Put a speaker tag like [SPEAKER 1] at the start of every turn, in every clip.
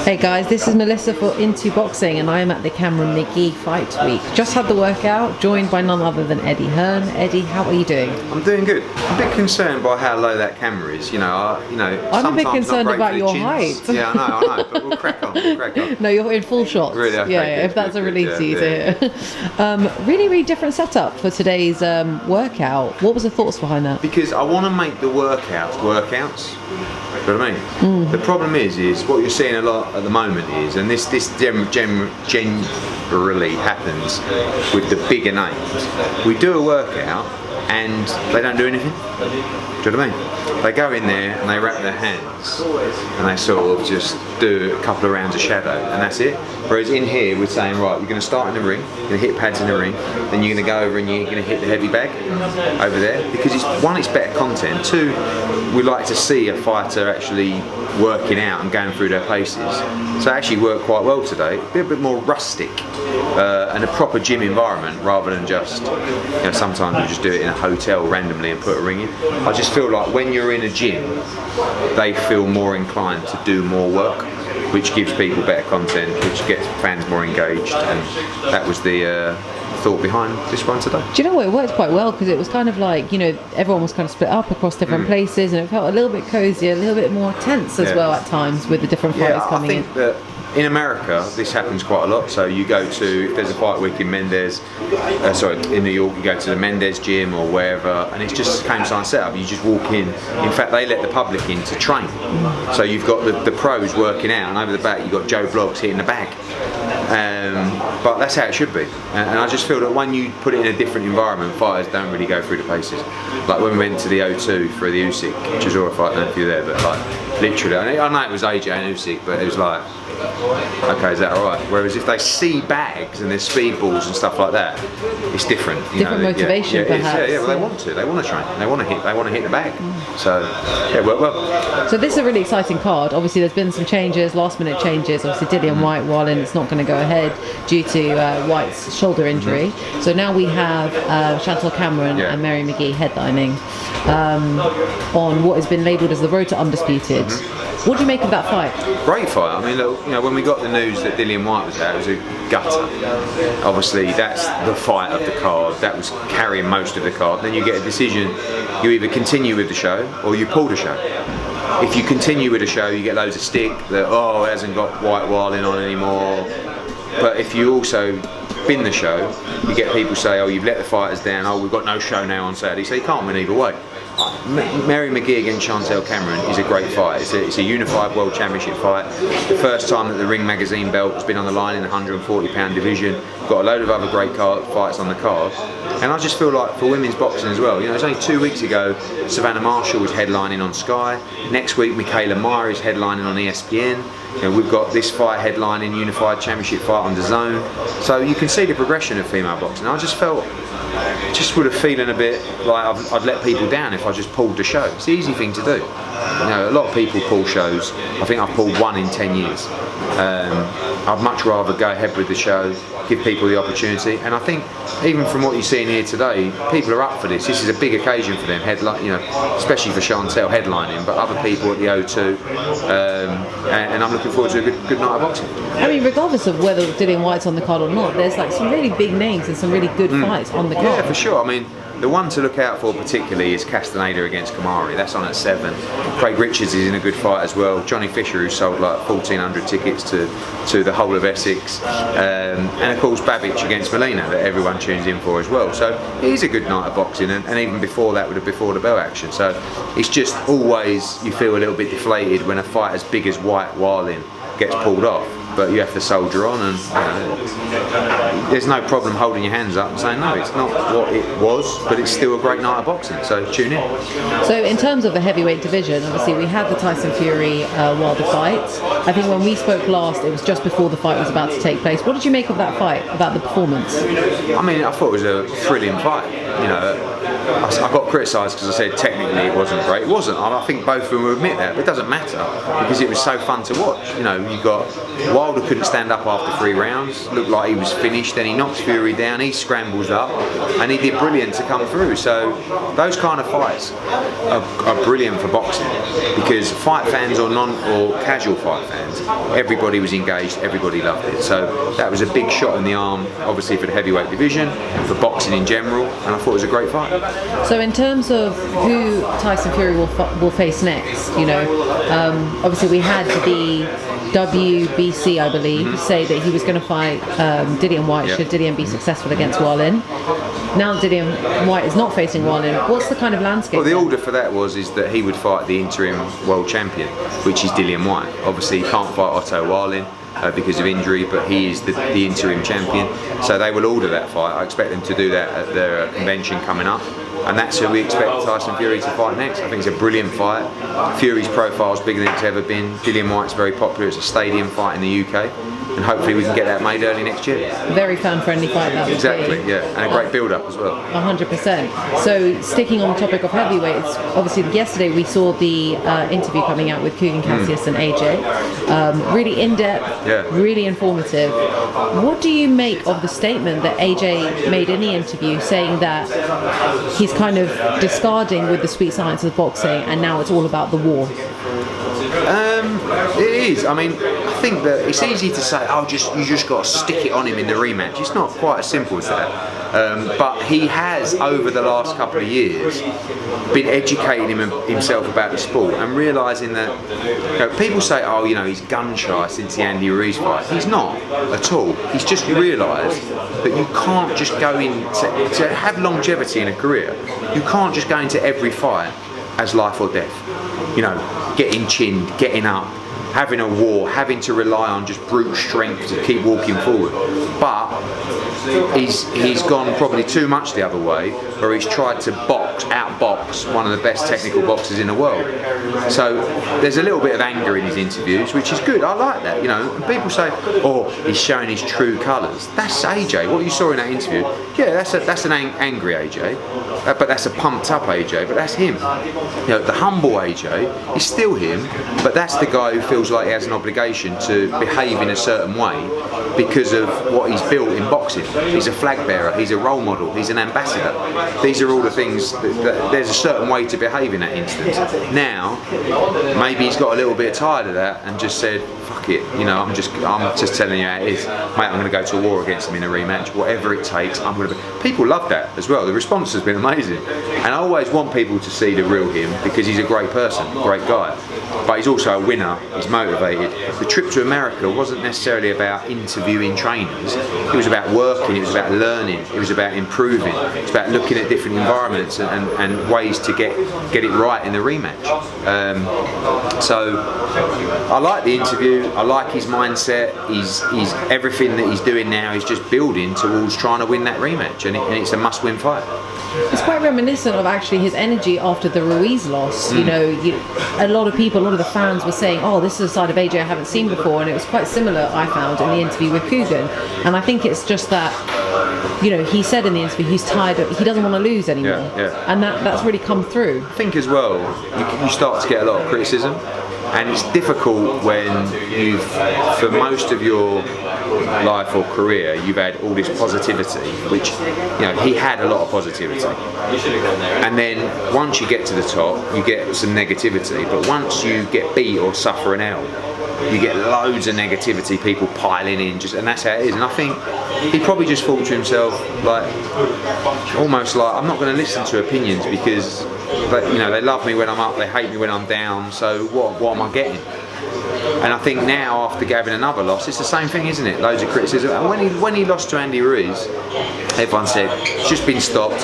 [SPEAKER 1] Hey guys, this is Melissa for IntuBoxing and I am at the Cameron McGee Fight Week. Just had the workout, joined by none other than Eddie Hearn. Eddie, how are you doing?
[SPEAKER 2] I'm doing good. I'm a bit concerned by how low that camera is. I'm
[SPEAKER 1] a bit concerned about your height.
[SPEAKER 2] Yeah, I know, but we'll crack on.
[SPEAKER 1] No, you're in full shots.
[SPEAKER 2] Really? Okay,
[SPEAKER 1] yeah,
[SPEAKER 2] good,
[SPEAKER 1] if that's
[SPEAKER 2] good,
[SPEAKER 1] a relief
[SPEAKER 2] good,
[SPEAKER 1] to you to hear. Really different setup for today's workout. What was the thoughts behind that?
[SPEAKER 2] Because I want to make the workouts. You know what I mean? The problem is what you're seeing a lot at the moment is, and this generally happens with the bigger names. We do a workout and they don't do anything. Do you know what I mean? They go in there and they wrap their hands and they sort of just do a couple of rounds of shadow and that's it. Whereas in here we're saying, right, you're going to start in the ring, you're going to hit pads in the ring, then you're going to go over and you're going to hit the heavy bag over there, because it's better content. Two, we like to see a fighter actually working out and going through their paces. So it actually worked quite well today. A bit more rustic and a proper gym environment rather than just, sometimes you just do it in a hotel randomly and put a ring in. I just feel like when you're in a gym, they feel more inclined to do more work, which gives people better content, which gets fans more engaged, and that was the thought behind this one today.
[SPEAKER 1] Do you know what, it worked quite well because it was kind of like, everyone was kind of split up across different places and it felt a little bit cozier, a little bit more tense as well at times with the different fighters coming in.
[SPEAKER 2] I think that in America, this happens quite a lot. So you go to, if there's a fight week in in New York, you go to the Mendez gym or wherever, and it's just the same sign setup. You just walk in. In fact, they let the public in to train. So you've got the pros working out, and over the back you've got Joe Bloggs hitting the bag. But that's how it should be. And I just feel that when you put it in a different environment, fighters don't really go through the paces. Like when we went to the O2 for the Usyk, which was all right, I don't know if you were there, but like literally, I know it was AJ and Usyk, but it was like, okay, is that alright? Whereas if they see bags and there's speed balls and stuff like that, it's different.
[SPEAKER 1] Different motivation, perhaps.
[SPEAKER 2] Yeah, well, they want to train. They want to hit the bag. So yeah, it worked well.
[SPEAKER 1] So this is a really exciting card. Obviously, there's been some changes, last minute changes. Obviously, Dillian Whyte, while it's not going to go ahead due to Whyte's shoulder injury. So now we have Chantal Cameron and Mary McGee headlining on what has been labelled as the road to undisputed. What do you make of that fight?
[SPEAKER 2] Great fight. I mean, look, when we got the news that Dillian Whyte was out, it was a gutter. Obviously, that's the fight of the card. That was carrying most of the card. Then you get a decision. You either continue with the show or you pull the show. If you continue with the show, you get loads of stick that, it hasn't got White Wilding on anymore. But if you also bin the show, you get people say, you've let the fighters down, we've got no show now on Saturday. So you can't win either way. Mary McGee against Chantal Cameron is a great fight. It's a unified world championship fight. The first time that the Ring Magazine belt has been on the line in the 140-pound division. Got a load of other great fights on the card. And I just feel like for women's boxing as well, it's only 2 weeks ago Savannah Marshall was headlining on Sky. Next week Michaela Meyer is headlining on ESPN. We've got this fight headlining unified championship fight on DAZN. So you can see the progression of female boxing. I just would have feeling a bit like I'd let people down if I just pulled the show. It's the easy thing to do. A lot of people pull shows. I think I've pulled one in 10 years. I'd much rather go ahead with the show, give people the opportunity, and I think even from what you're seeing here today, people are up for this. This is a big occasion for them, especially for Chantal headlining, but other people at the O2, and I'm looking forward to a good night of boxing.
[SPEAKER 1] I mean, regardless of whether Dillian Whyte's on the card or not, there's like some really big names and some really good fights on the card.
[SPEAKER 2] Yeah, for sure. I mean, the one to look out for particularly is Castaneda against Kamari. That's on at 7. Craig Richards is in a good fight as well. Johnny Fisher, who sold like 1,400 tickets to the whole of Essex. And of course Babic against Molina that everyone tunes in for as well. So it is a good night of boxing, and even before that with the before the bell action. So it's just always, you feel a little bit deflated when a fight as big as White Wilding gets pulled off. But you have to soldier on, and there's no problem holding your hands up and saying no, it's not what it was, but it's still a great night of boxing, so tune in.
[SPEAKER 1] So in terms of the heavyweight division, obviously we had the Tyson Fury Wilder fight. I think when we spoke last, it was just before the fight was about to take place. What did you make of that fight, about the performance?
[SPEAKER 2] I mean, I thought it was a thrilling fight. you know, I got criticised because I said technically it wasn't great. It wasn't. I think both of them will admit that, but it doesn't matter because it was so fun to watch. You know, you got Wilder couldn't stand up after 3 rounds, looked like he was finished, then he knocks Fury down, he scrambles up, and he did brilliant to come through. So those kind of fights are brilliant for boxing because fight fans or casual fight fans, everybody was engaged, everybody loved it. So that was a big shot in the arm, obviously for the heavyweight division, for boxing in general, and I thought it was a great fight.
[SPEAKER 1] So in terms of who Tyson Fury will face next, you know, obviously we had the WBC, I believe, say that he was going to fight Dillian Whyte should Dillian be successful against Wallin. Now Dillian Whyte is not facing Wallin. What's the kind of landscape?
[SPEAKER 2] Well, the order for that is that he would fight the interim world champion, which is Dillian Whyte. Obviously, he can't fight Otto Wallin because of injury, but he is the interim champion. So they will order that fight. I expect them to do that at their convention coming up. And that's who we expect Tyson Fury to fight next. I think it's a brilliant fight. Fury's profile is bigger than it's ever been. Dillian Whyte's very popular. It's a stadium fight in the UK. And hopefully we can get that made early next year.
[SPEAKER 1] Very fan-friendly fight that would
[SPEAKER 2] Exactly,
[SPEAKER 1] be.
[SPEAKER 2] yeah. And a great build-up as well.
[SPEAKER 1] 100%. So sticking on the topic of heavyweights, obviously yesterday we saw the interview coming out with Kugan Cassius and AJ. Really in-depth, really informative. What do you make of the statement that AJ made in the interview saying that he's kind of discarding with the sweet science of boxing and now it's all about the war?
[SPEAKER 2] It is. I mean, I think that it's easy to say, oh, you just got to stick it on him in the rematch. It's not quite as simple as that. But he has, over the last couple of years, been educating himself about the sport and realising that, you know, people say, oh, you know, he's gun shy since the Andy Ruiz fight. He's not at all. He's just realised that you can't just go in to have longevity in a career. You can't just go into every fight as life or death. You know, getting chinned, getting up, having a war, having to rely on just brute strength to keep walking forward. But he's gone probably too much the other way, where he's tried to outbox one of the best technical boxers in the world. So there's a little bit of anger in his interviews, which is good. I like that, you know. And people say, oh, he's showing his true colours. That's AJ. What you saw in that interview, yeah, that's an angry AJ, but that's a pumped up AJ. But that's him. You know, the humble AJ is still him, but that's the guy who feels like he has an obligation to behave in a certain way because of what he's built in boxing. He's a flag bearer, he's a role model, he's an ambassador. These are all the things that there's a certain way to behave in that instance. Now, maybe he's got a little bit tired of that and just said, fuck it, you know, I'm just telling you how it is. Mate, I'm going to go to war against him in a rematch, whatever it takes. I'm going to be. People love that as well. The response has been amazing. And I always want people to see the real him because he's a great person, great guy. But he's also a winner, he's motivated. The trip to America wasn't necessarily about interviewing trainers, it was about working, it was about learning, it was about improving, it was about looking at different environments and ways to get it right in the rematch. So I like the interview, I like his mindset, he's everything that he's doing now is just building towards trying to win that rematch, and it's a must-win fight.
[SPEAKER 1] It's quite reminiscent of actually his energy after the Ruiz loss. You know, a lot of the fans were saying, oh, this is a side of AJ I haven't seen before, and it was quite similar, I found, in the interview with Kugan. And I think it's just that, you know, he said in the interview he's tired of, he doesn't want to lose anymore. And that's really come through.
[SPEAKER 2] I think as well, you start to get a lot of criticism. And it's difficult when for most of your life or career, you've had all this positivity, which, you know, he had a lot of positivity. And then once you get to the top, you get some negativity. But once you get beat or suffer an L, you get loads of negativity, people piling in, and that's how it is. And I think he probably just thought to himself, like, almost like, I'm not going to listen to opinions because, you know, they love me when I'm up, they hate me when I'm down, so what am I getting? And I think now, after having another loss, it's the same thing, isn't it? Loads of criticism. And when he lost to Andy Ruiz, everyone said, it's just been stopped,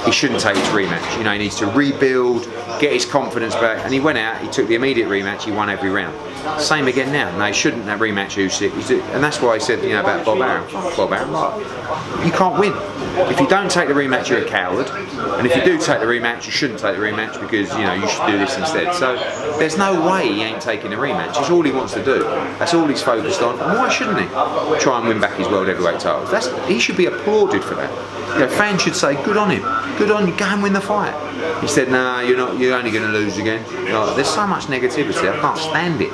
[SPEAKER 2] he shouldn't take his rematch. You know, he needs to rebuild, get his confidence back. And he went out, he took the immediate rematch, he won every round. Same again now. No, he shouldn't have rematch Usyk. And that's why I said, you know, about Bob Arum. Bob Arum, like, you can't win. If you don't take the rematch, you're a coward. And if you do take the rematch, you shouldn't take the rematch because, you know, you should do this instead. So there's no way he ain't taking the rematch. It's all he wants to do. That's all he's focused on. And why shouldn't he try and win back his world heavyweight titles? He should be applauded for that. You know, fans should say, good on him. good on you, go and win the fight. He said, nah, you're only going to lose again. Like, there's so much negativity, I can't stand it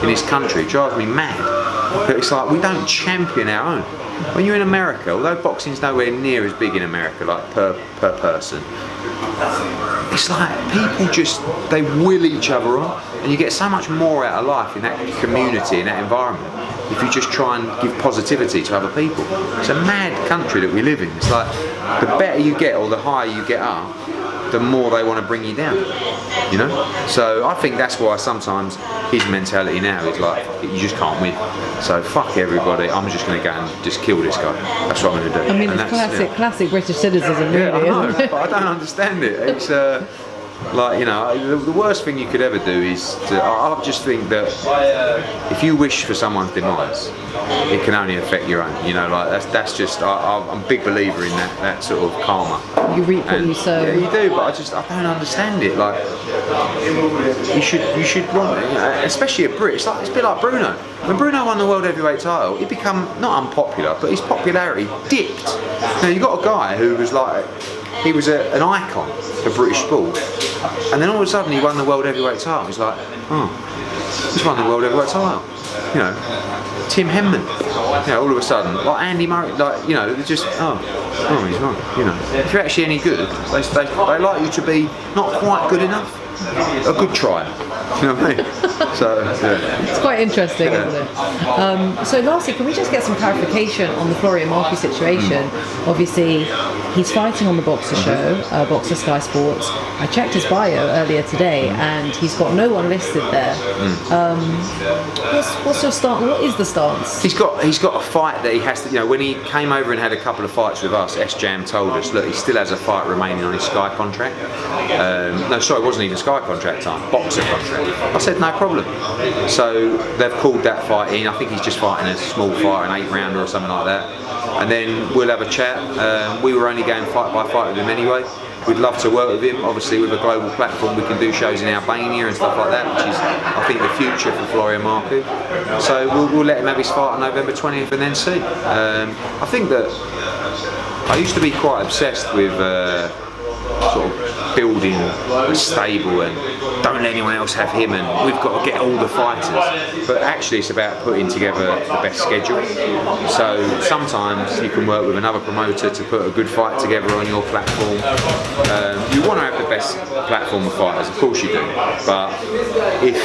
[SPEAKER 2] in this country, it drives me mad. But it's like, we don't champion our own. When you're in America, although boxing's nowhere near as big in America, like per person, it's like people just, they will each other on, and you get so much more out of life in that community, in that environment, if you just try and give positivity to other people. It's a mad country that we live in. It's like, the better you get or the higher you get up, the more they want to bring you down, you know? So I think that's why sometimes his mentality now is like, you just can't win. So fuck everybody, I'm just going to go and just kill this guy. That's what I'm going to do.
[SPEAKER 1] I mean, it's classic British citizens, really,
[SPEAKER 2] I know,
[SPEAKER 1] isn't it?
[SPEAKER 2] but I don't understand it. It's like, you know, the worst thing you could ever do is I just think that if you wish for someone's demise, it can only affect your own. You know, like that's just I'm a big believer in that sort of karma.
[SPEAKER 1] You reap what you sow.
[SPEAKER 2] Yeah, you do, but I don't understand it. Like, you should want, you know, especially a Brit. It's a bit like Bruno. When Bruno won the world heavyweight title, he became not unpopular, but his popularity dipped. Now you got a guy who was like, he was an icon for British sport, and then all of a sudden he won the world heavyweight title. He's like, oh, he's won the world heavyweight title. You know, Tim Henman. You know, all of a sudden, like Andy Murray, like, you know, they're just, oh, he's won. You know, if you're actually any good, they like you to be not quite good enough, a good try. You know what I mean? So yeah.
[SPEAKER 1] It's quite interesting, isn't it? So lastly, can we just get some clarification on the Florian Marku situation? Obviously, he's fighting on the Boxer show, Boxer Sky Sports. I checked his bio earlier today, and he's got no one listed there. What's your stance? What is the stance?
[SPEAKER 2] He's got a fight that he has to. You know, when he came over and had a couple of fights with us, S-Jam told us, look, he still has a fight remaining on his Sky contract. No, sorry, it wasn't even Sky contract time, Boxer contract. I said no problem. So they've called that fight in. I think he's just fighting a small fight, an 8-rounder or something like that. And then we'll have a chat. We were only going fight by fight with him anyway. We'd love to work with him. Obviously, with a global platform, we can do shows in Albania and stuff like that, which is, I think, the future for Florian Marku. So we'll let him have his fight on November 20th and then see. I think that I used to be quite obsessed with sort of building a stable and don't let anyone else have him, and we've got to get all the fighters. But actually it's about putting together the best schedule. So sometimes you can work with another promoter to put a good fight together on your platform. You want to have the best platform of fighters, of course you do. But if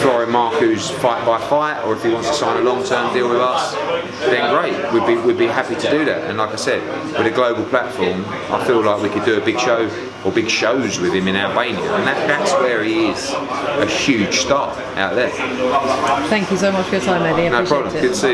[SPEAKER 2] Florian Marku's fight by fight, or if he wants to sign a long-term deal with us, then great, we'd be happy to do that. And like I said, with a global platform, I feel like we could do a big show or big shows with him in Albania, and that's where he is a huge star out there.
[SPEAKER 1] Thank you so much for your time, Eddie.
[SPEAKER 2] No problem. Good to see you.